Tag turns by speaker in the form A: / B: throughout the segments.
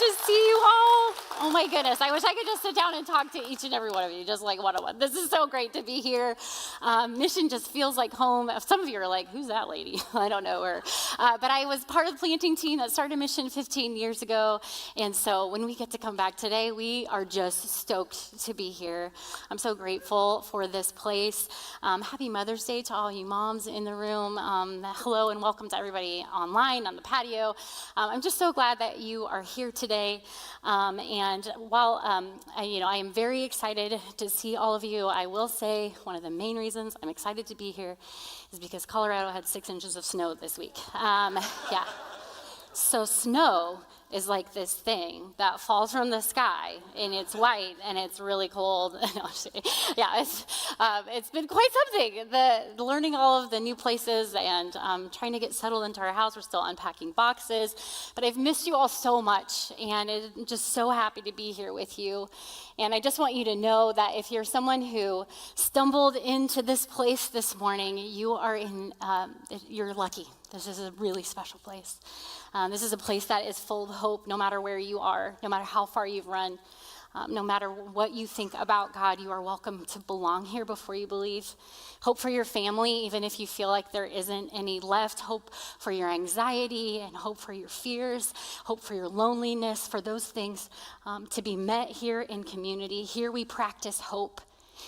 A: to see you all. Oh my goodness, I wish I could just sit down and talk to each and every one of you, just like one-on-one. This is so great to be here. Mission just feels like home. Some of you are like, who's that lady? I don't know her. But I was part of the planting team that started Mission 15 years ago. And so when we get to come back today, we are just stoked to be here. I'm so grateful for this place. Happy Mother's Day to all you moms in the room. Hello and welcome to everybody online on the patio. I'm just so glad that you are here today. And while I am very excited to see all of you, I will say one of the main reasons I'm excited to be here is because Colorado had 6 inches of snow this week. Yeah. So snow is like this thing that falls from the sky, and it's white, and it's really cold. No, yeah, it's been quite something. The learning all of the new places and trying to get settled into our house. We're still unpacking boxes, but I've missed you all so much, and I'm just so happy to be here with you. And I just want you to know that if you're someone who stumbled into this place this morning, you're lucky. This is a really special place. This is a place that is full of hope, no matter where you are, no matter how far you've run, no matter what you think about God, you are welcome to belong here before you believe. Hope for your family, even if you feel like there isn't any left. Hope for your anxiety and hope for your fears. Hope for your loneliness, for those things to be met here in community. Here we practice hope.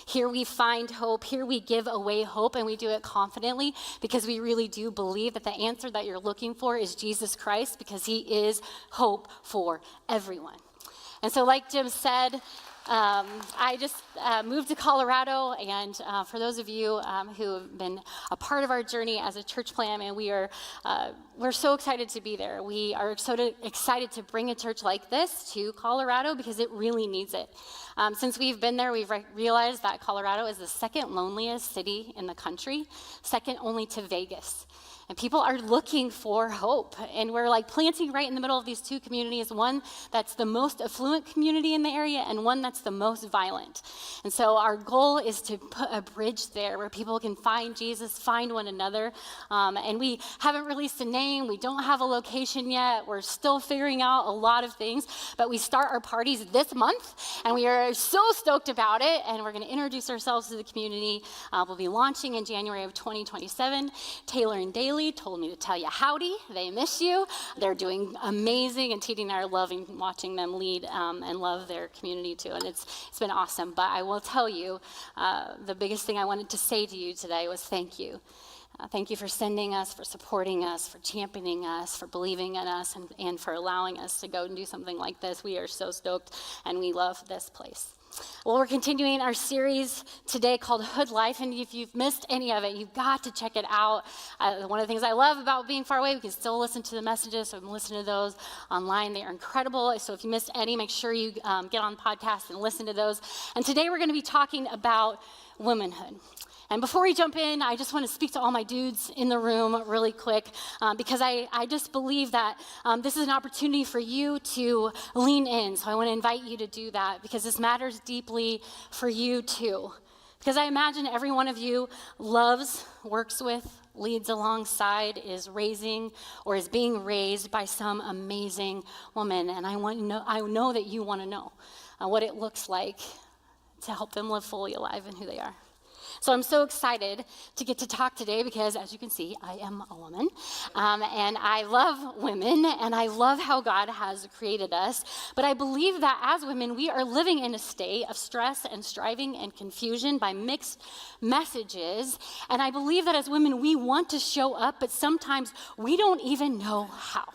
A: Here we find hope, here we give away hope, and we do it confidently because we really do believe that the answer that you're looking for is Jesus Christ, because he is hope for everyone. And so like Jim said, I just moved to Colorado, and for those of you who have been a part of our journey as a church plant, and we're so excited to be there. We are so excited to bring a church like this to Colorado because it really needs it. Since we've been there, we've realized that Colorado is the second loneliest city in the country, second only to Vegas. And people are looking for hope. And we're like planting right in the middle of these two communities, one that's the most affluent community in the area and one that's the most violent. And so our goal is to put a bridge there where people can find Jesus, find one another. And we haven't released a name. We don't have a location yet. We're still figuring out a lot of things. But we start our parties this month, and we are so stoked about it. And we're going to introduce ourselves to the community. We'll be launching in January of 2027. Taylor and Daly told me to tell you howdy. They miss you. They're doing amazing, and Titi and I are loving watching them lead and love their community too, and it's been awesome. But I will tell you, the biggest thing I wanted to say to you today was thank you. Thank you for sending us, for supporting us, for championing us, for believing in us, and for allowing us to go and do something like this. We are so stoked, and we love this place. Well, we're continuing our series today called Hood Life, and if you've missed any of it, you've got to check it out. One of the things I love about being far away, we can still listen to the messages, so listen to those online. They are incredible, so if you missed any, make sure you get on podcasts and listen to those. And today we're going to be talking about womanhood. And before we jump in, I just want to speak to all my dudes in the room really quick because I just believe that this is an opportunity for you to lean in. So I want to invite you to do that because this matters deeply for you too. Because I imagine every one of you loves, works with, leads alongside, is raising, or is being raised by some amazing woman. And I know that you want to know what it looks like to help them live fully alive in who they are. So I'm so excited to get to talk today because, as you can see, I am a woman, and I love women, and I love how God has created us. But I believe that as women, we are living in a state of stress and striving and confusion by mixed messages. And I believe that as women, we want to show up, but sometimes we don't even know how.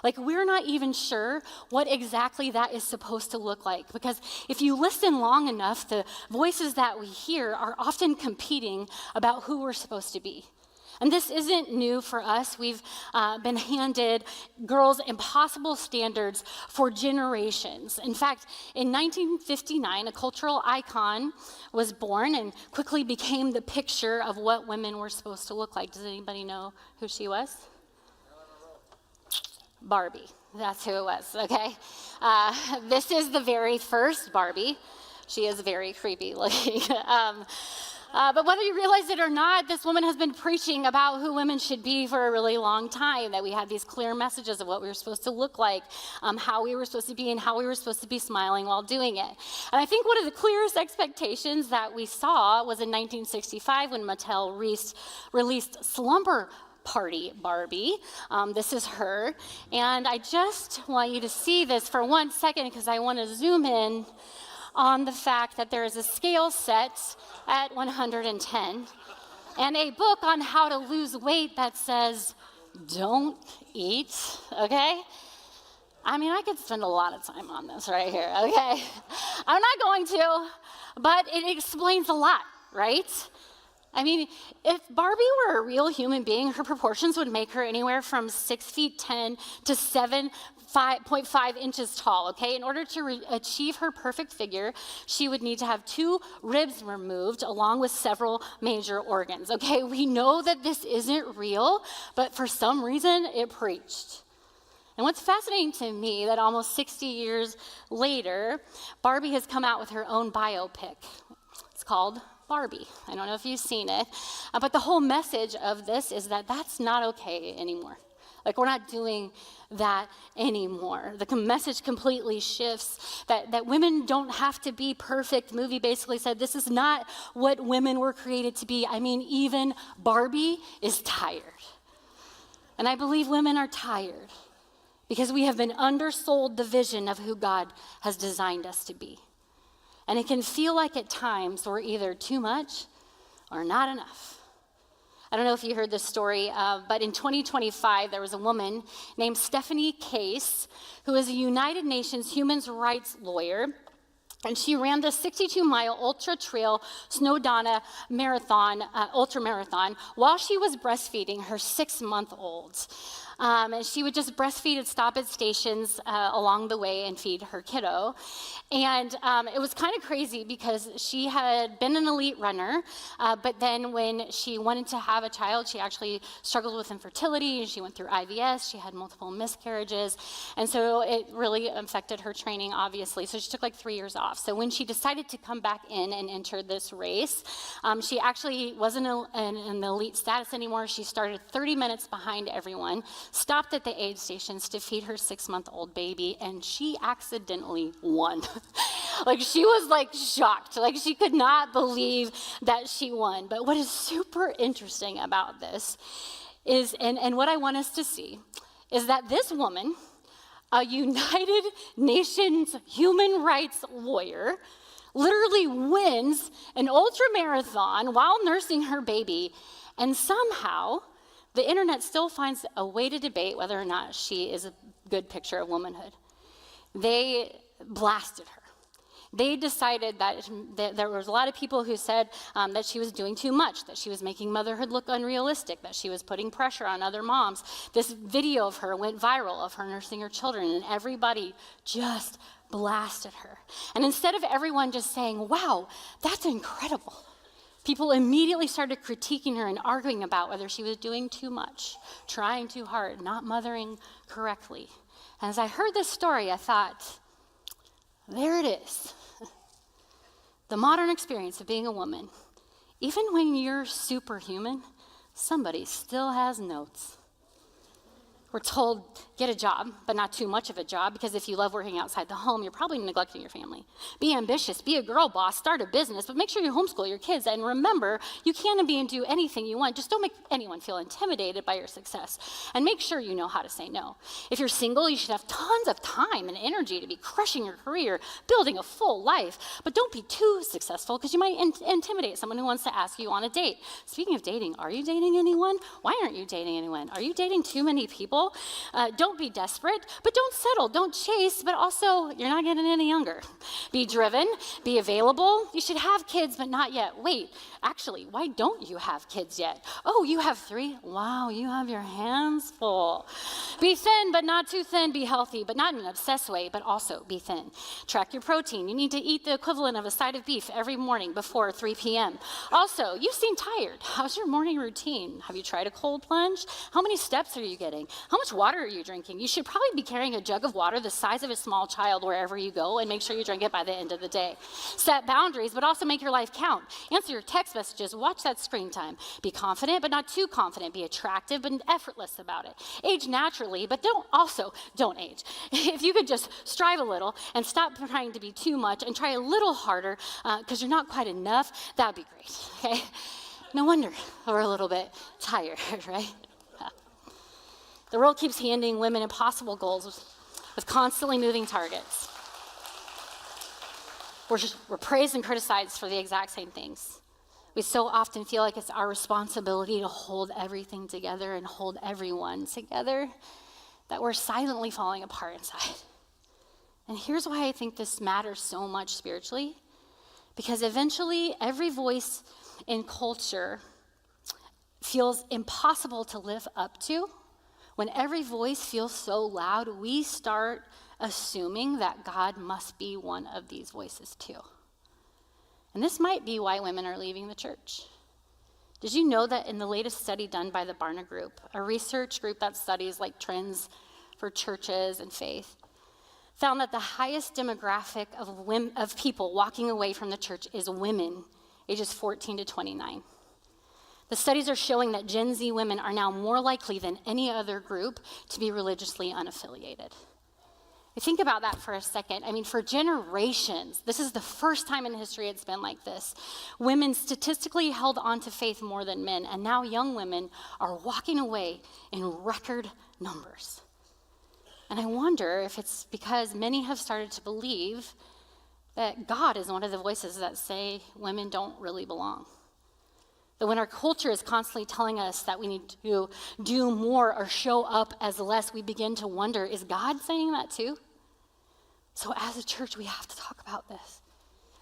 A: Like, we're not even sure what exactly that is supposed to look like. Because if you listen long enough, the voices that we hear are often competing about who we're supposed to be. And this isn't new for us. We've been handed girls' impossible standards for generations. In fact, in 1959, a cultural icon was born and quickly became the picture of what women were supposed to look like. Does anybody know who she was? Barbie. That's who it was, okay? This is the very first Barbie. She is very creepy looking. But whether you realize it or not, this woman has been preaching about who women should be for a really long time, that we had these clear messages of what we were supposed to look like, how we were supposed to be, and how we were supposed to be smiling while doing it. And I think one of the clearest expectations that we saw was in 1965 when Mattel released Slumber Party Barbie. This is her. And I just want you to see this for 1 second because I want to zoom in on the fact that there is a scale set at 110 and a book on how to lose weight that says, don't eat, okay? I mean, I could spend a lot of time on this right here, okay? I'm not going to, but it explains a lot, right? I mean, if Barbie were a real human being, her proportions would make her anywhere from 6 feet 10 to 7.5 inches tall, okay? In order to achieve her perfect figure, she would need to have 2 ribs removed along with several major organs, okay? We know that this isn't real, but for some reason, it preached. And what's fascinating to me that almost 60 years later, Barbie has come out with her own biopic. It's called Barbie. I don't know if you've seen it, but the whole message of this is that that's not okay anymore. Like, we're not doing that anymore. The message completely shifts that women don't have to be perfect. The movie basically said this is not what women were created to be. I mean, even Barbie is tired. And I believe women are tired because we have been undersold the vision of who God has designed us to be. And it can feel like at times we're either too much or not enough. I don't know if you heard this story, but in 2025, there was a woman named Stephanie Case, who is a United Nations human rights lawyer, and she ran the 62-mile ultra trail Snowdonna marathon, ultra marathon, while she was breastfeeding her 6-month-old. And she would just breastfeed and stop at stations along the way and feed her kiddo. And it was kind of crazy because she had been an elite runner, but then when she wanted to have a child, she actually struggled with infertility, and she went through IVS, she had multiple miscarriages, and so it really affected her training, obviously. So she took like 3 years off. So when she decided to come back in and enter this race, she actually wasn't in elite status anymore. She started 30 minutes behind everyone, stopped at the aid stations to feed her 6-month-old baby, and she accidentally won. Like, she was like shocked. Like, she could not believe that she won. But what is super interesting about this is, and what I want us to see, is that this woman, a United Nations human rights lawyer, literally wins an ultra marathon while nursing her baby, and somehow the internet still finds a way to debate whether or not she is a good picture of womanhood. They blasted her. They decided that there was a lot of people who said that she was doing too much, that she was making motherhood look unrealistic, that she was putting pressure on other moms. This video of her went viral, of her nursing her children, and everybody just blasted her. And instead of everyone just saying, wow, that's incredible, people immediately started critiquing her and arguing about whether she was doing too much, trying too hard, not mothering correctly. And as I heard this story, I thought, there it is. The modern experience of being a woman. Even when you're superhuman, somebody still has notes. We're told, get a job, but not too much of a job, because if you love working outside the home, you're probably neglecting your family. Be ambitious, be a girl boss, start a business, but make sure you homeschool your kids. And remember, you can be and do anything you want. Just don't make anyone feel intimidated by your success. And make sure you know how to say no. If you're single, you should have tons of time and energy to be crushing your career, building a full life. But don't be too successful, because you might intimidate someone who wants to ask you on a date. Speaking of dating, are you dating anyone? Why aren't you dating anyone? Are you dating too many people? Don't be desperate, but don't settle. Don't chase, but also you're not getting any younger. Be driven, be available. You should have kids, but not yet. Wait, actually, why don't you have kids yet? Oh, you have 3? Wow, you have your hands full. Be thin, but not too thin. Be healthy, but not in an obsessed way, but also be thin. Track your protein. You need to eat the equivalent of a side of beef every morning before 3 p.m. Also, you seem tired. How's your morning routine? Have you tried a cold plunge? How many steps are you getting? How much water are you drinking? You should probably be carrying a jug of water the size of a small child wherever you go, and make sure you drink it by the end of the day. Set boundaries, but also make your life count. Answer your text messages. Watch that screen time. Be confident, but not too confident. Be attractive, but effortless about it. Age naturally, but don't age. If you could just strive a little and stop trying to be too much and try a little harder because you're not quite enough, that would be great, okay? No wonder we're a little bit tired, right? The world keeps handing women impossible goals with constantly moving targets. We're praised and criticized for the exact same things. We so often feel like it's our responsibility to hold everything together and hold everyone together that we're silently falling apart inside. And here's why I think this matters so much spiritually. Because eventually, every voice in culture feels impossible to live up to. When every voice feels so loud, we start assuming that God must be one of these voices too. And this might be why women are leaving the church. Did you know that in the latest study done by the Barna Group, a research group that studies like trends for churches and faith, found that the highest demographic of people walking away from the church is women, ages 14 to 29. The studies are showing that Gen Z women are now more likely than any other group to be religiously unaffiliated. Think about that for a second. I mean, for generations, this is the first time in history it's been like this. Women statistically held on to faith more than men, and now young women are walking away in record numbers. And I wonder if it's because many have started to believe that God is one of the voices that say women don't really belong. That when our culture is constantly telling us that we need to do more or show up as less, we begin to wonder, is God saying that too? So as a church, we have to talk about this.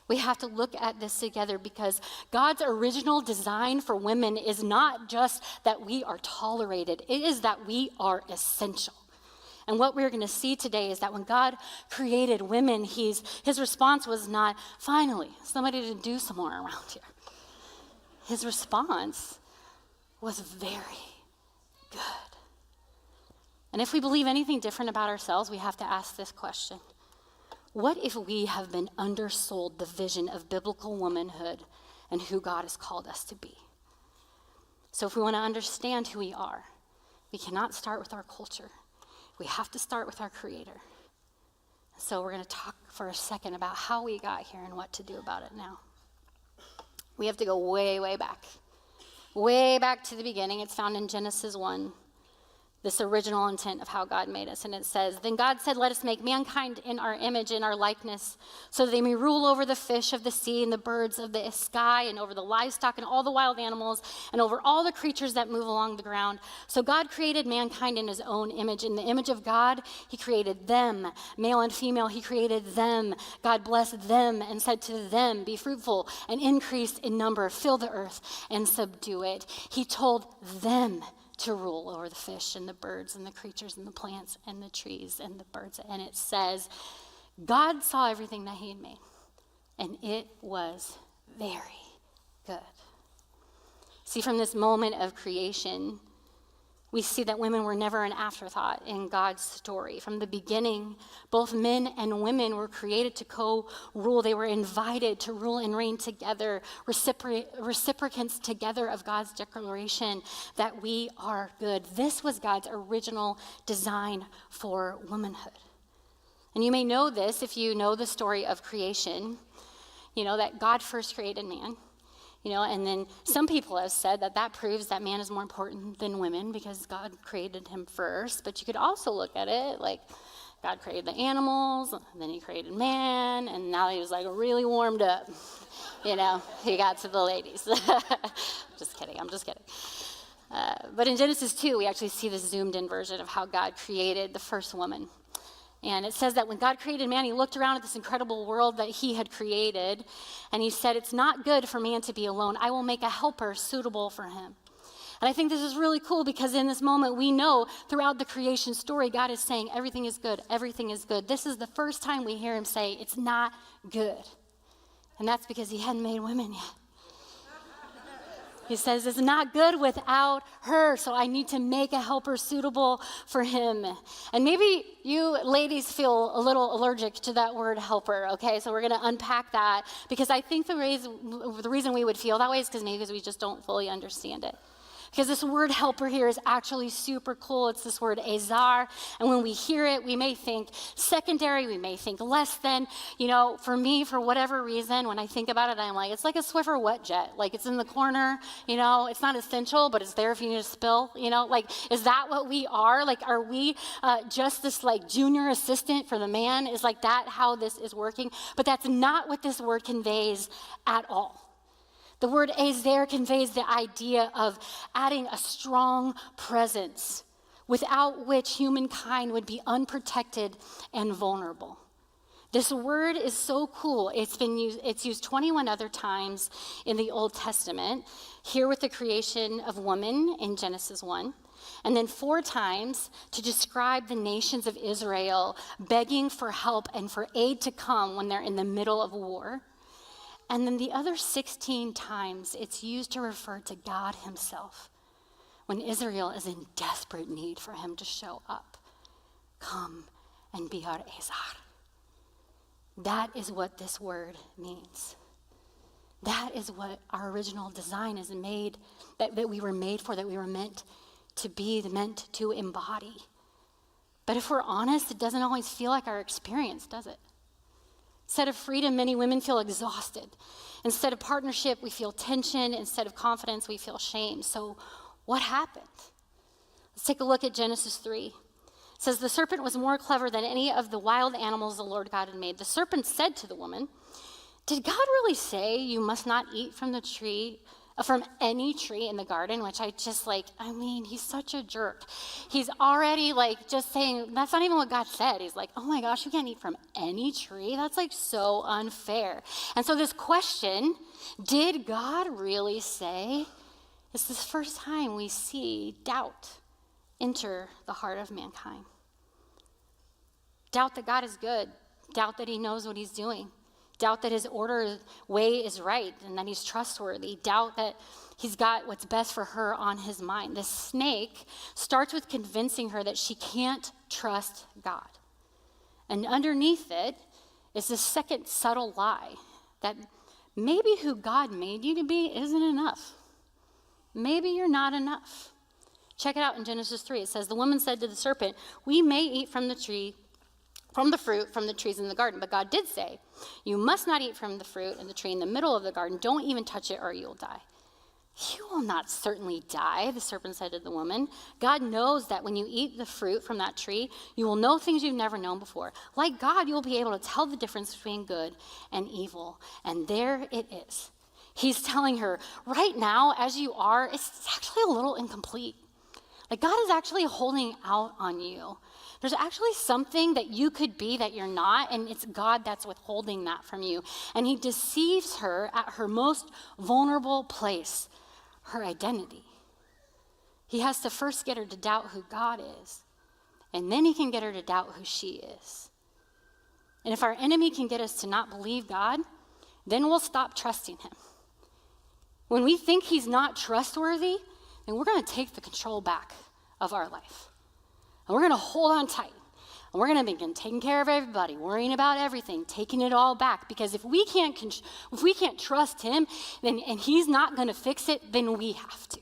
A: We have to look at this together because God's original design for women is not just that we are tolerated, it is that we are essential. And what we're going to see today is that when God created women, his response was not, finally, somebody to do some more around here. His response was very good. And if we believe anything different about ourselves, we have to ask this question. What if we have been undersold the vision of biblical womanhood and who God has called us to be? So if we want to understand who we are, we cannot start with our culture. We have to start with our Creator. So we're going to talk for a second about how we got here and what to do about it now. We have to go way, way back to the beginning. It's found in Genesis 1, this original intent of how God made us. And it says, then God said, let us make mankind in our image, in our likeness, so that they may rule over the fish of the sea and the birds of the sky and over the livestock and all the wild animals and over all the creatures that move along the ground. So God created mankind in his own image. In the image of God, he created them, male and female, he created them. God blessed them and said to them, be fruitful and increase in number, fill the earth and subdue it. He told them to rule over the fish and the birds and the creatures and the plants and the trees and the birds. And it says, God saw everything that he had made, and it was very good. See, from this moment of creation, we see that women were never an afterthought in God's story. From the beginning, both men and women were created to co-rule. They were invited to rule and reign together, reciprocants together of God's declaration that we are good. This was God's original design for womanhood. And you may know this if you know the story of creation, that God first created man. And then some people have said that proves that man is more important than women because God created him first. But you could also look at it like God created the animals, and then he created man, and now he was like really warmed up. He got to the ladies. I'm just kidding. But in Genesis 2, we actually see this zoomed in version of how God created the first woman. And it says that when God created man, he looked around at this incredible world that he had created, and he said, it's not good for man to be alone. I will make a helper suitable for him. And I think this is really cool because in this moment we know throughout the creation story, God is saying everything is good, everything is good. This is the first time we hear him say it's not good. And that's because he hadn't made women yet. He says, it's not good without her, so I need to make a helper suitable for him. And maybe you ladies feel a little allergic to that word helper, okay? So we're going to unpack that because I think the reason we would feel that way is because maybe we just don't fully understand it. Because this word helper here is actually super cool. It's this word azar. And when we hear it, we may think secondary, we may think less than. You know, for me, for whatever reason, when I think about it, I'm like, it's like a Swiffer wet jet. Like it's in the corner, you know, it's not essential, but it's there if you need to spill, you know. Like, is that what we are? Like, are we just this like junior assistant for the man? Is like that how this is working? But that's not what this word conveys at all. The word azer conveys the idea of adding a strong presence without which humankind would be unprotected and vulnerable. This word is so cool. It's used 21 other times in the Old Testament, here with the creation of woman in Genesis 1, and then 4 times to describe the nations of Israel begging for help and for aid to come when they're in the middle of war. And then the other 16 times, it's used to refer to God himself when Israel is in desperate need for him to show up. Come and be our Azar. That is what this word means. That is what our original design is made, that we were made for, that we were meant to be, meant to embody. But if we're honest, it doesn't always feel like our experience, does it? Instead of freedom, many women feel exhausted. Instead of partnership, we feel tension. Instead of confidence, we feel shame. So what happened? Let's take a look at Genesis 3. It says, the serpent was more clever than any of the wild animals the Lord God had made. The serpent said to the woman, did God really say you must not eat from any tree in the garden? Which I just he's such a jerk. He's already just saying, that's not even what God said. He's like, oh my gosh, you can't eat from any tree? That's so unfair. And so this question, did God really say? It's the first time we see doubt enter the heart of mankind. Doubt that God is good. Doubt that he knows what he's doing. Doubt that his way is right and that he's trustworthy. Doubt that he's got what's best for her on his mind. The snake starts with convincing her that she can't trust God. And underneath it is this second subtle lie that maybe who God made you to be isn't enough. Maybe you're not enough. Check it out in Genesis 3. It says, the woman said to the serpent, we may eat from the fruit from the trees in the garden. But God did say, you must not eat from the fruit and the tree in the middle of the garden. Don't even touch it or you'll die. You will not certainly die, the serpent said to the woman. God knows that when you eat the fruit from that tree, you will know things you've never known before. Like God, you'll be able to tell the difference between good and evil. And there it is. He's telling her, right now, as you are, it's actually a little incomplete. God is actually holding out on you. There's actually something that you could be that you're not, and it's God that's withholding that from you. And he deceives her at her most vulnerable place, her identity. He has to first get her to doubt who God is, and then he can get her to doubt who she is. And if our enemy can get us to not believe God, then we'll stop trusting him. When we think he's not trustworthy, then we're going to take the control back of our life. And we're going to hold on tight. And we're going to begin taking care of everybody, worrying about everything, taking it all back. Because if we can't trust him, and he's not going to fix it, then we have to.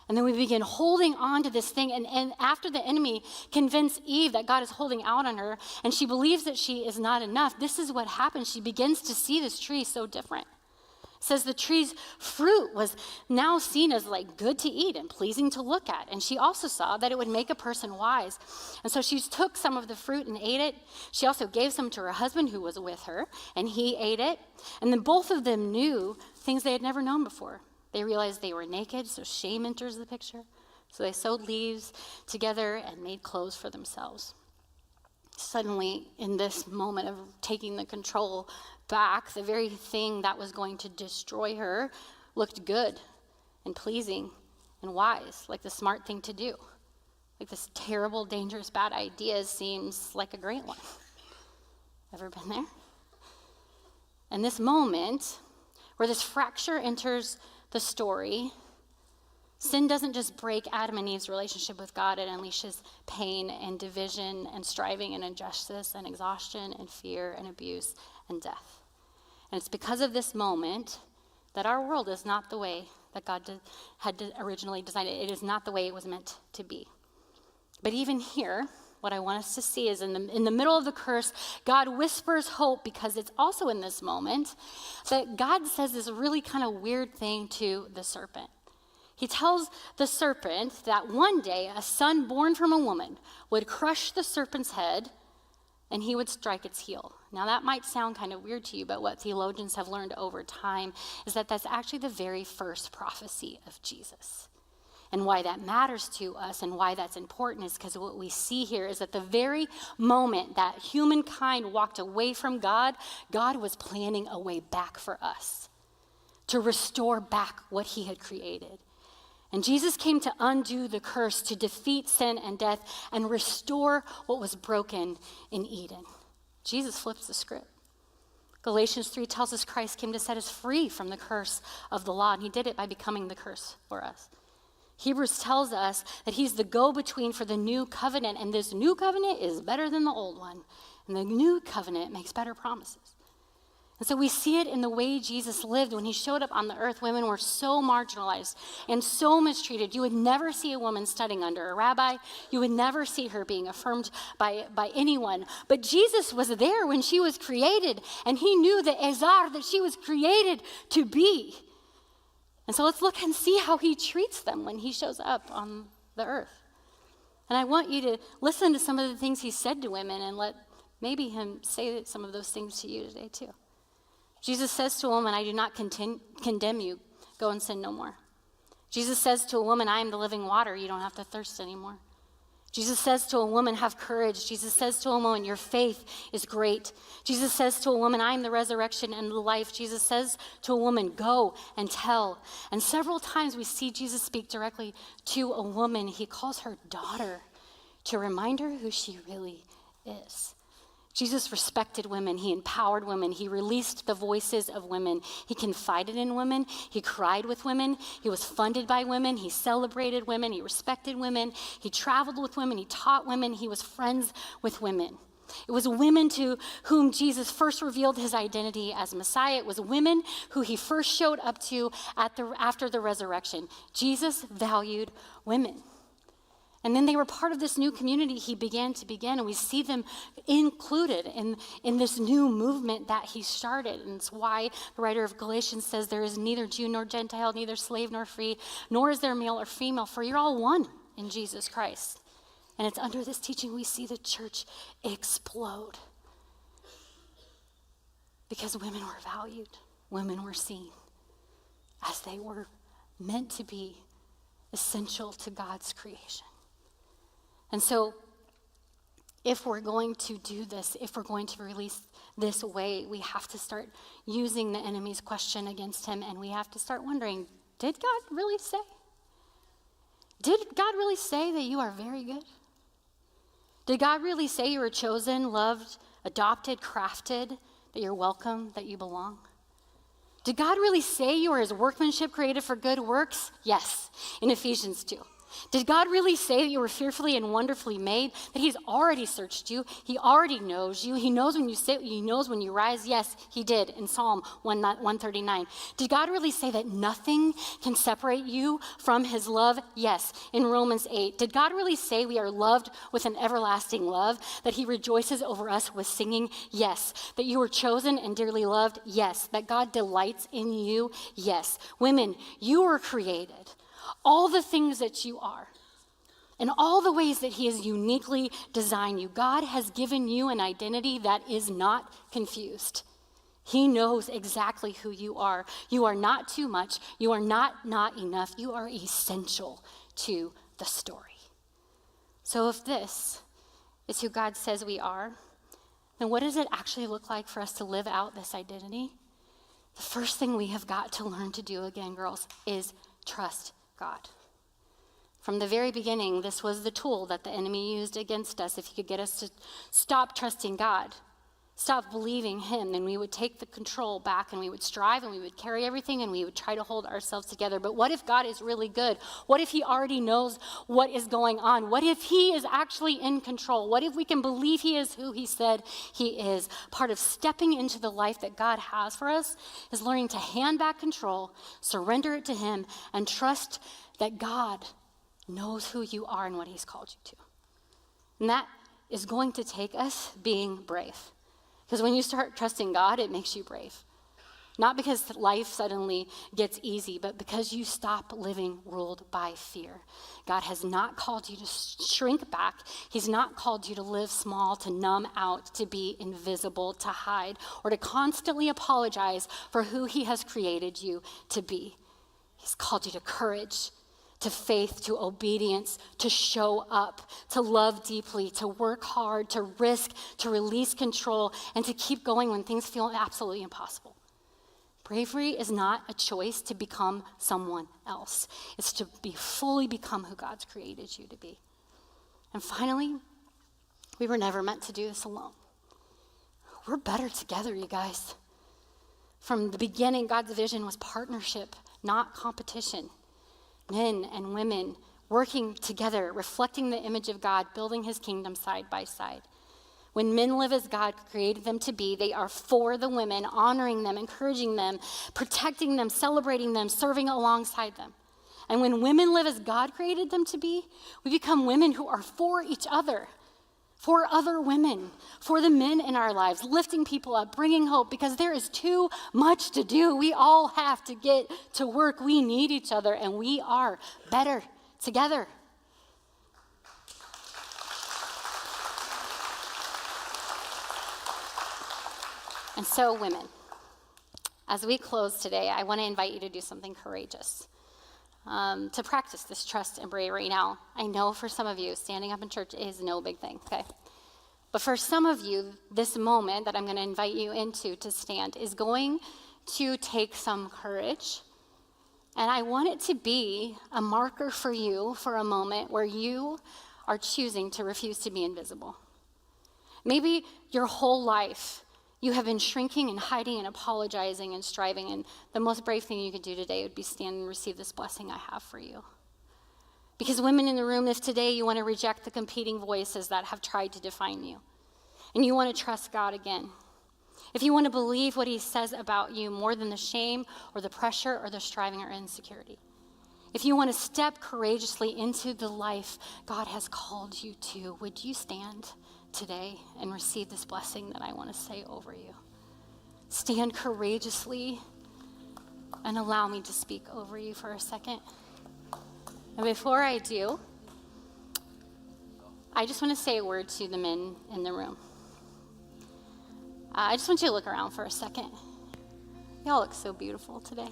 A: And then we begin holding on to this thing. And after the enemy convinced Eve that God is holding out on her, and she believes that she is not enough, this is what happens. She begins to see this tree so different. It says the tree's fruit was now seen as good to eat and pleasing to look at. And she also saw that it would make a person wise. And so she took some of the fruit and ate it. She also gave some to her husband who was with her, and he ate it. And then both of them knew things they had never known before. They realized they were naked, so shame enters the picture. So they sewed leaves together and made clothes for themselves. Suddenly, in this moment of taking the control back, the very thing that was going to destroy her looked good and pleasing and wise, like the smart thing to do. Like this terrible, dangerous, bad idea seems like a great one. Ever been there? And this moment where this fracture enters the story, sin doesn't just break Adam and Eve's relationship with God, it unleashes pain and division and striving and injustice and exhaustion and fear and abuse and death. And it's because of this moment that our world is not the way that God had originally designed it. It is not the way it was meant to be. But even here, what I want us to see is in the middle of the curse, God whispers hope, because it's also in this moment that God says this really kind of weird thing to the serpent. He tells the serpent that one day a son born from a woman would crush the serpent's head and he would strike its heel. Now that might sound kind of weird to you, but what theologians have learned over time is that that's actually the very first prophecy of Jesus. And why that matters to us and why that's important is because what we see here is that the very moment that humankind walked away from God, God was planning a way back for us, to restore back what he had created. And Jesus came to undo the curse, to defeat sin and death, and restore what was broken in Eden. Jesus flips the script. Galatians 3 tells us Christ came to set us free from the curse of the law, and he did it by becoming the curse for us. Hebrews tells us that he's the go-between for the new covenant, and this new covenant is better than the old one. And the new covenant makes better promises. And so we see it in the way Jesus lived. When he showed up on the earth, women were so marginalized and so mistreated. You would never see a woman studying under a rabbi. You would never see her being affirmed by anyone. But Jesus was there when she was created, and he knew the Ezar that she was created to be. And so let's look and see how he treats them when he shows up on the earth. And I want you to listen to some of the things he said to women and let maybe him say some of those things to you today too. Jesus says to a woman, I do not condemn you. Go and sin no more. Jesus says to a woman, I am the living water. You don't have to thirst anymore. Jesus says to a woman, have courage. Jesus says to a woman, your faith is great. Jesus says to a woman, I am the resurrection and the life. Jesus says to a woman, go and tell. And several times we see Jesus speak directly to a woman. He calls her daughter to remind her who she really is. Jesus respected women. He empowered women. He released the voices of women. He confided in women. He cried with women. He was funded by women. He celebrated women. He respected women. He traveled with women. He taught women. He was friends with women. It was women to whom Jesus first revealed his identity as Messiah. It was women who he first showed up to after the resurrection. Jesus valued women. And then they were part of this new community he began, and we see them included in this new movement that he started. And it's why the writer of Galatians says there is neither Jew nor Gentile, neither slave nor free, nor is there male or female, for you're all one in Jesus Christ. And it's under this teaching we see the church explode. Because women were valued, women were seen as they were meant to be essential to God's creation. And so if we're going to do this, if we're going to release this way, we have to start using the enemy's question against him, and we have to start wondering, did God really say? Did God really say that you are very good? Did God really say you were chosen, loved, adopted, crafted, that you're welcome, that you belong? Did God really say you are his workmanship created for good works? Yes, in Ephesians 2. Did God really say that you were fearfully and wonderfully made? That he's already searched you. He already knows you. He knows when you sit. He knows when you rise. Yes, he did in Psalm 139. Did God really say that nothing can separate you from his love? Yes, in Romans 8. Did God really say we are loved with an everlasting love? That he rejoices over us with singing? Yes. That you were chosen and dearly loved? Yes. That God delights in you? Yes. Women, you were created. All the things that you are, and all the ways that he has uniquely designed you. God has given you an identity that is not confused. He knows exactly who you are. You are not too much. You are not enough. You are essential to the story. So if this is who God says we are, then what does it actually look like for us to live out this identity? The first thing we have got to learn to do again, girls, is trust God. From the very beginning, this was the tool that the enemy used against us. If he could get us to stop trusting God, stop believing him, then we would take the control back and we would strive and we would carry everything and we would try to hold ourselves together. But what if God is really good? What if he already knows what is going on? What if he is actually in control? What if we can believe he is who he said he is? Part of stepping into the life that God has for us is learning to hand back control, surrender it to him, and trust that God knows who you are and what he's called you to. And that is going to take us being brave. Because when you start trusting God, it makes you brave. Not because life suddenly gets easy, but because you stop living ruled by fear. God has not called you to shrink back. He's not called you to live small, to numb out, to be invisible, to hide, or to constantly apologize for who he has created you to be. He's called you to courage, to faith, to obedience, to show up, to love deeply, to work hard, to risk, to release control, and to keep going when things feel absolutely impossible. Bravery is not a choice to become someone else. It's to fully become who God's created you to be. And finally, we were never meant to do this alone. We're better together, you guys. From the beginning, God's vision was partnership, not competition. Men and women working together, reflecting the image of God, building his kingdom side by side. When men live as God created them to be, they are for the women, honoring them, encouraging them, protecting them, celebrating them, serving alongside them. And when women live as God created them to be, we become women who are for each other, for other women, for the men in our lives, lifting people up, bringing hope, because there is too much to do. We all have to get to work. We need each other, and we are better together. And so, women, as we close today, I want to invite you to do something courageous. To practice this trust and bravery. Now, I know for some of you, standing up in church is no big thing, okay? But for some of you, this moment that I'm going to invite you into to stand is going to take some courage. And I want it to be a marker for you for a moment where you are choosing to refuse to be invisible. Maybe your whole life, you have been shrinking and hiding and apologizing and striving, and the most brave thing you could do today would be stand and receive this blessing I have for you. Because women in the room, if today you want to reject the competing voices that have tried to define you, and you want to trust God again, if you want to believe what he says about you more than the shame or the pressure or the striving or insecurity, if you want to step courageously into the life God has called you to, would you stand today and receive this blessing that I want to say over you? Stand courageously and allow me to speak over you for a second. And before I do, I just want to say a word to the men in the room. I just want you to look around for a second. Y'all look so beautiful today.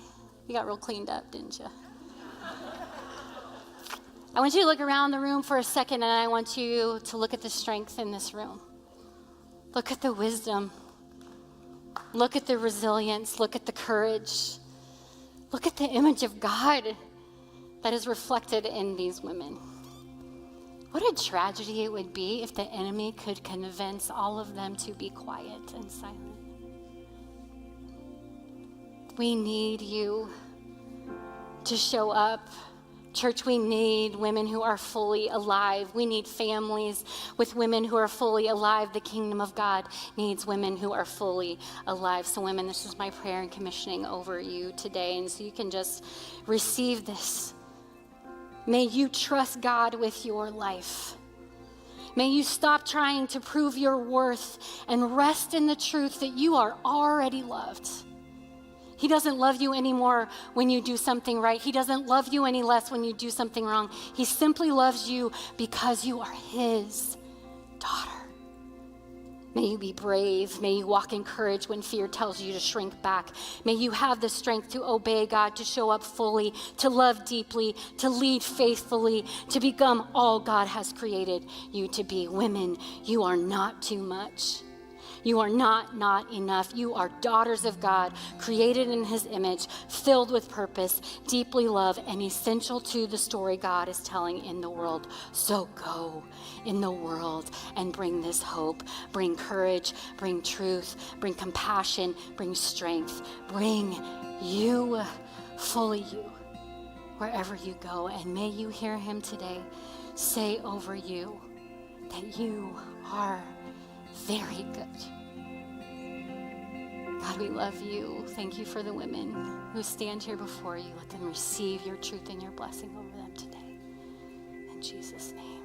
A: You got real cleaned up, didn't you? I want you to look around the room for a second, and I want you to look at the strength in this room. Look at the wisdom. Look at the resilience. Look at the courage. Look at the image of God that is reflected in these women. What a tragedy it would be if the enemy could convince all of them to be quiet and silent. We need you to show up. Church, we need women who are fully alive. We need families with women who are fully alive. The kingdom of God needs women who are fully alive. So women, this is my prayer and commissioning over you today. And so you can just receive this. May you trust God with your life. May you stop trying to prove your worth and rest in the truth that you are already loved. He doesn't love you anymore when you do something right. He doesn't love you any less when you do something wrong. He simply loves you because you are his daughter. May you be brave. May you walk in courage when fear tells you to shrink back. May you have the strength to obey God, to show up fully, to love deeply, to lead faithfully, to become all God has created you to be. Women, you are not too much. You are not enough. You are daughters of God, created in his image, filled with purpose, deeply loved, and essential to the story God is telling in the world. So go in the world and bring this hope, bring courage, bring truth, bring compassion, bring strength, bring you, fully you, wherever you go. And may you hear him today say over you that you are very good. God, we love you. Thank you for the women who stand here before you. Let them receive your truth and your blessing over them today. In Jesus' name.